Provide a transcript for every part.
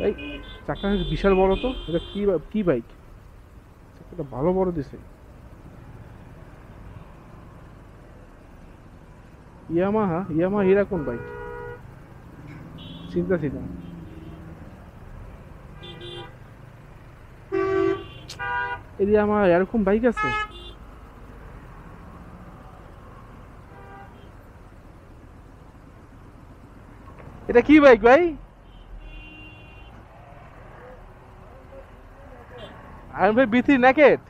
এই চাকা বিশাল বড় তো, এটা কি কি বাইক? চাকাটা ভালো বড় দিছে। ইয়ামাহা, ইয়ামাহা এরা কোন বাইক? চিন্তা ছিল না। এই ইয়ামাহা এরকম বাইক আছে? এটা কি বাইক ভাই? আরে ভাই বিথি নেকেট?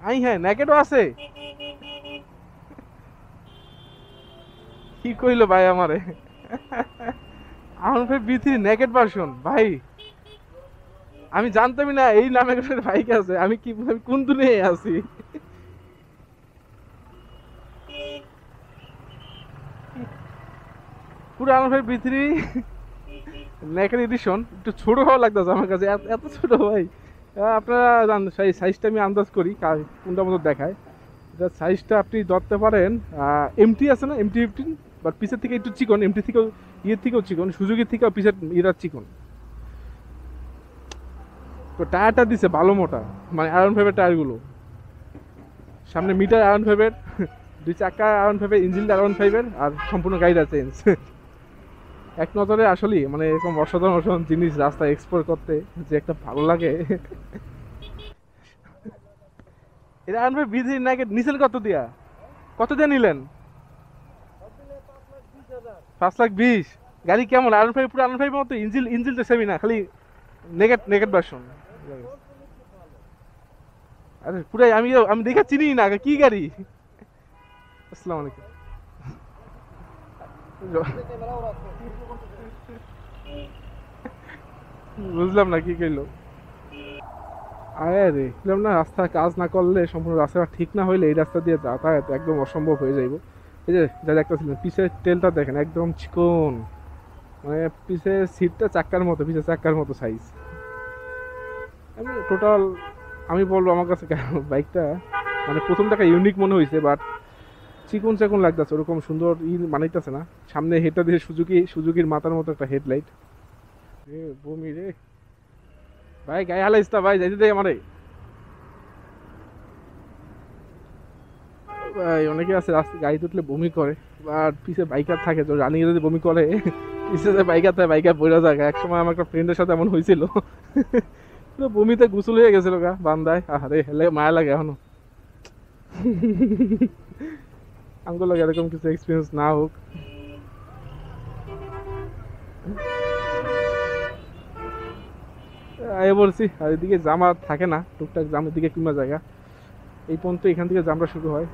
আই হ্যাঁ, নেকেটও আছে? কি কইলো ভাই আমারে? আমার ভাই বিথি নেকেট ভার্সন ভাই। আমি জানতামই না এই নামে একটা বাইক আছে। আমি কোন দুনিয়ায় আছি? পুরো আমার ভাই বিথি নেকেট এডিশন একটু ছোট হওয়া লাগতেছে আমার কাছে, এত ছোট ভাই। আপনারা সেই সাইজটা আমি আন্দাজ করি কোনটা মতো দেখায়। এটা সাইজটা আপনি ধরতে পারেন, এমটি আছে না, MT-15, বাট পিছের থেকে একটু চিকন, এমটি থেকেও ইয়ের থেকেও চিকন, সুজুকির থেকেও পিছের ইয়েরা চিকন। তো টায়ারটা দিছে ভালো মোটা, মানে R15-এর টায়ারগুলো। সামনে মিটার R15-এর, দুই চাকা R15-এর, ইঞ্জিনটা R15-এর, আর সম্পূর্ণ গাড়িটা চেঞ্জ। এক নজরে আসলেই মানে এরকম অসাধারণ অসাধারণ জিনিস রাস্তায় এক্সপ্লোর করতে যে একটা ভালো লাগে। এটা R15 বিধি নাকি নিছেন কত দিয়া? কত দিয়ে নিলেন? 5,20,000? গাড়ি কেমন? R15 পুরো R15 মতো? ইঞ্জিল তো সেমি না, খালি নেগেট নেগেট ভার্সন। আরে পুরাই আমি আমি দেখে চিনি না কি গাড়ি। আসসালামু আলাইকুম। বুঝলাম না কি কইলো। আরে দেখলাম না, রাস্তা কাজ না করলে, সম্পূর্ণ রাস্তাটা ঠিক না হইলে এই রাস্তা দিয়ে যাতায়াত একদম অসম্ভব হয়ে যাইব। এই যে যা দেখতেছিলেন পিছের টেলটা দেখেন, একদম চিকন, মানে পিছের সিটটা চাক্কার মতো, পিছের চাক্কার মতো সাইজ। আমি টোটাল আমি বলবো আমার কাছে বাইকটা মানে প্রথম দেখা ইউনিক মনে হয়েছে, বাট চিকন চাকন লাগতেছে, ওরকম সুন্দর মানাইতেছে না। সামনে হেডটা দিয়ে সুজুকির মাথার মতো একটা হেডলাইট। রে বমি রে ভাই, গায়ে হালাইস না ভাই, যাইতে দেয় আমারে। ভাই অনেকে আছে রাস্তায় গাড়ি উঠলে বমি করে, আর পিছে বাইকার থাকে, তো রানিং যদি বমি করে, পিছে যে বাইকার থাকে বাইকার পড়ে যায়। এক সময় আমার একটা ফ্রেন্ডের সাথে এমন হয়েছিল। পুরো বমিতে গোসল হয়ে গেছিল গা বান্দায়, আরে হেলে মায়া লাগে এখনো। আমগুলো এরকম কিছু এক্সপিরিয়েন্স না হোক। আয় বলছি, আর এদিকে জাম আর থাকে না, টুকটাক জামের দিকে কিংবা জায়গা এই পর্যন্ত, এখান থেকে জামটা শুরু হয়।